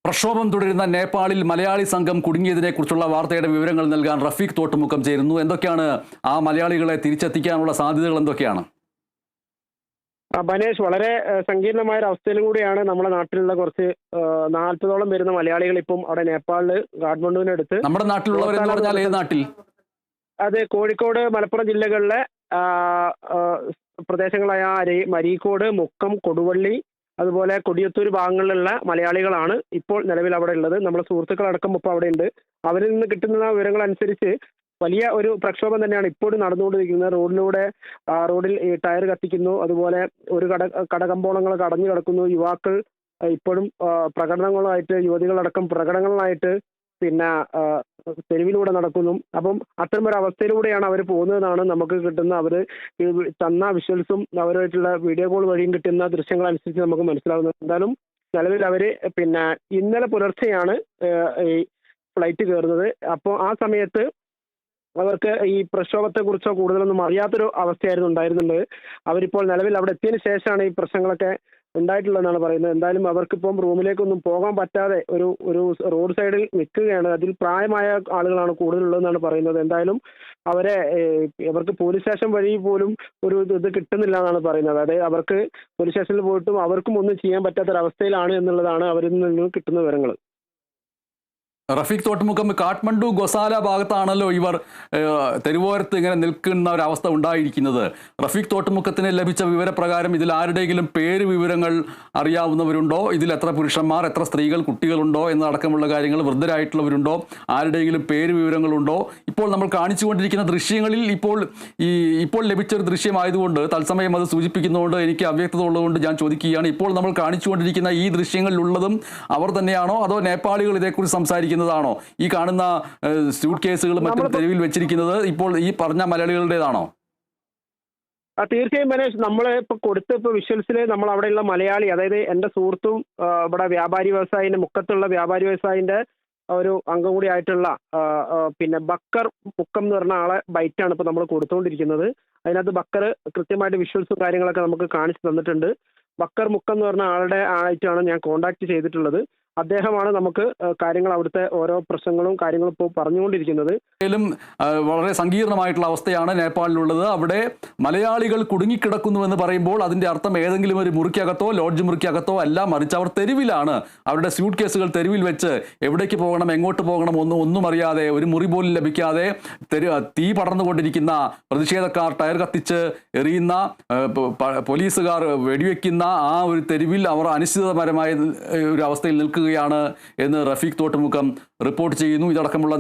പ്രക്ഷോഭം തുടരുന്ന നേപ്പാളിൽ മലയാളി സംഘം കുടുങ്ങിയതിനെക്കുറിച്ചുള്ള വാർത്തയുടെ വിവരങ്ങൾ നൽകാൻ റഫീഖ് തോട്ടുമുക്കം ചേരുന്നു. എന്തൊക്കെയാണ് ആ മലയാളികളെ തിരിച്ചെത്തിക്കാനുള്ള സാധ്യതകൾ എന്തൊക്കെയാണ്? ബനേഷ്, വളരെ സങ്കീർണമായ ഒരു അവസ്ഥയിലും കൂടിയാണ് നമ്മുടെ നാട്ടിലുള്ള കുറച്ച് 40ഓളം വരുന്ന മലയാളികൾ ഇപ്പം അവിടെ നേപ്പാളില് കാഠ്മണ്ഡുവിനടുത്ത്. നമ്മുടെ നാട്ടിലുള്ളവരെന്ന് പറഞ്ഞാൽ ഏത് നാട്ടിൽ? അത് കോഴിക്കോട്, മലപ്പുറം ജില്ലകളിലെ പ്രദേശങ്ങളായ മരീക്കോട്, മുക്കം, കൊടുവള്ളി, അതുപോലെ കൊടിയത്തൂർ ഭാഗങ്ങളിലുള്ള മലയാളികളാണ് ഇപ്പോൾ നിലവിൽ അവിടെ ഉള്ളത്. നമ്മുടെ സുഹൃത്തുക്കളടക്കം ഇപ്പോൾ അവിടെ ഉണ്ട്. അവരിൽ നിന്ന് കിട്ടുന്ന വിവരങ്ങൾ അനുസരിച്ച് വലിയ ഒരു പ്രക്ഷോഭം തന്നെയാണ് ഇപ്പോഴും നടന്നുകൊണ്ടിരിക്കുന്നത്. റോഡിൽ ഈ ടയർ കത്തിക്കുന്നു, അതുപോലെ ഒരു കടകമ്പോളങ്ങളൊക്കെ അടഞ്ഞു കിടക്കുന്നു. യുവാക്കൾ ഇപ്പോഴും പ്രകടനങ്ങളായിട്ട്, യുവതികളടക്കം പ്രകടനങ്ങളായിട്ട് പിന്നെ തെരുവിലൂടെ നടക്കുന്നു. അപ്പം അത്തരമൊരു അവസ്ഥയിലൂടെയാണ് അവർ പോകുന്നതെന്നാണ് നമുക്ക് കിട്ടുന്ന അവർ തന്ന വിഷ്വൽസും അവരുമായിട്ടുള്ള വീഡിയോ കോൾ വഴിയും കിട്ടുന്ന ദൃശ്യങ്ങൾ അനുസരിച്ച് നമുക്ക് മനസ്സിലാകുന്നത്. എന്തായാലും നിലവിൽ അവർ പിന്നെ ഇന്നലെ പുലർച്ചെയാണ് ഈ ഫ്ലൈറ്റ് കയറുന്നത്. അപ്പോൾ ആ സമയത്ത് അവർക്ക് ഈ പ്രക്ഷോഭത്തെക്കുറിച്ചോ കൂടുതലൊന്നും അറിയാത്തൊരു അവസ്ഥയായിരുന്നു ഉണ്ടായിരുന്നുണ്ട്. അവരിപ്പോൾ നിലവിൽ അവിടെ എത്തിയതിനു ശേഷമാണ് ഈ പ്രശ്നങ്ങളൊക്കെ ഉണ്ടായിട്ടുള്ളതെന്നാണ് പറയുന്നത്. എന്തായാലും അവർക്കിപ്പം റൂമിലേക്കൊന്നും പോകാൻ പറ്റാതെ ഒരു റോഡ് സൈഡിൽ നിൽക്കുകയാണ്. അതിൽ പ്രായമായ ആളുകളാണ് കൂടുതലുള്ളതെന്നാണ് പറയുന്നത്. എന്തായാലും അവർക്ക് പോലീസ് സ്റ്റേഷൻ വഴി പോലും ഒരു ഇത് കിട്ടുന്നില്ല എന്നാണ് പറയുന്നത്. അതായത് അവർക്ക് പോലീസ് സ്റ്റേഷനിൽ പോയിട്ടും അവർക്കും ഒന്നും ചെയ്യാൻ പറ്റാത്തൊരവസ്ഥയിലാണ് എന്നുള്ളതാണ് അവരിൽ നിന്ന് കിട്ടുന്ന വിവരങ്ങൾ. റഫീഖ് തോട്ടുമുക്കം, കാഠ്മണ്ഡു ഗൊസാല ഭാഗത്താണല്ലോ ഇവർ തെരുവോരത്ത് ഇങ്ങനെ നിൽക്കുന്ന ഒരവസ്ഥ ഉണ്ടായിരിക്കുന്നത്. റഫീഖ് തോട്ടുമുക്കത്തിന് ലഭിച്ച വിവരപ്രകാരം ഇതിൽ ആരുടെയെങ്കിലും പേര് വിവരങ്ങൾ അറിയാവുന്നവരുണ്ടോ? ഇതിൽ എത്ര പുരുഷന്മാർ, എത്ര സ്ത്രീകൾ, കുട്ടികളുണ്ടോ എന്നടക്കമുള്ള കാര്യങ്ങൾ, വൃദ്ധരായിട്ടുള്ളവരുണ്ടോ, ആരുടെയെങ്കിലും പേര് വിവരങ്ങളുണ്ടോ? ഇപ്പോൾ നമ്മൾ കാണിച്ചുകൊണ്ടിരിക്കുന്ന ദൃശ്യങ്ങളിൽ ഇപ്പോൾ ലഭിച്ചൊരു ദൃശ്യമായതുകൊണ്ട് തത്സമയം അത് സൂചിപ്പിക്കുന്നതുകൊണ്ട് എനിക്ക് അവ്യക്തത ഉള്ളതുകൊണ്ട് ഞാൻ ചോദിക്കുകയാണ്, ഇപ്പോൾ നമ്മൾ കാണിച്ചുകൊണ്ടിരിക്കുന്ന ഈ ദൃശ്യങ്ങളിലുള്ളതും അവർ തന്നെയാണോ, അതോ നേപ്പാളികൾ ഇതേക്കുറിച്ച് സംസാരിക്കുന്നതാണോ? ഈ കാണുന്ന സ്യൂട്ട് കേസുകൾ മറ്റും തെരുവിൽ വെച്ചിരിക്കുന്നത് ഇപ്പോൾ ഈ പറഞ്ഞ മലയാളികളുടേതാണോ? തീർച്ചയായും മനേഷ്, നമ്മൾ കൊടുത്ത വിഷ്വൽസിൽ നമ്മൾ അവിടെയുള്ള മലയാളി, അതായത് എൻ്റെ സുഹൃത്തും ഇവിടെ മുക്കത്തുള്ള വ്യാപാരി വ്യവസായിന്റെ ഒരു അംഗം കൂടി ആയിട്ടുള്ള പിന്നെ ബക്കർ മുക്കം എന്ന് പറഞ്ഞ ആളെ ബൈറ്റാണ് ഇപ്പോൾ നമ്മൾ കൊടുത്തുകൊണ്ടിരിക്കുന്നത്. അതിനകത്ത് ബക്കർ കൃത്യമായിട്ട് വിഷ്വൽസും കാര്യങ്ങളൊക്കെ നമുക്ക് കാണിച്ചു തന്നിട്ടുണ്ട്. ബക്കർ മുക്കം എന്ന് പറഞ്ഞ ആയിട്ടാണ് ഞാൻ കോണ്ടാക്ട് ചെയ്തിട്ടുള്ളത്. അദ്ദേഹമാണ് നമുക്ക് കാര്യങ്ങൾ, അവിടുത്തെ ഓരോ പ്രശ്നങ്ങളും കാര്യങ്ങളും ഇപ്പോൾ പറഞ്ഞുകൊണ്ടിരിക്കുന്നത്. വളരെ സങ്കീർണമായിട്ടുള്ള അവസ്ഥയാണ് നേപ്പാളിലുള്ളത്. അവിടെ മലയാളികൾ കുടുങ്ങിക്കിടക്കുന്നുവെന്ന് പറയുമ്പോൾ അതിന്റെ അർത്ഥം ഏതെങ്കിലും ഒരു മുറിക്കകത്തോ ലോഡ്ജ് മുറിക്കകത്തോ അല്ല, മറിച്ച് അവർ തെരുവിലാണ്. അവരുടെ സ്യൂട്ട് കേസുകൾ തെരുവിൽ വെച്ച് എവിടേക്ക് പോകണം, എങ്ങോട്ട് പോകണം ഒന്നും അറിയാതെ, ഒരു മുറി പോലും ലഭിക്കാതെ തീ പടർന്നുകൊണ്ടിരിക്കുന്ന പ്രതിഷേധക്കാർ, ടയർ കത്തിച്ച് എറിയുന്ന പോലീസുകാർ വെടിവെക്കുന്ന ആ ഒരു തെരുവിൽ അവർ അനിശ്ചിതപരമായ ഒരു അവസ്ഥയിൽ നിൽക്കുകയാണ് എന്ന് റഫീഖ് തോട്ടുമുക്കം റിപ്പോർട്ട് ചെയ്യുന്നു. ഇതടക്കമുള്ള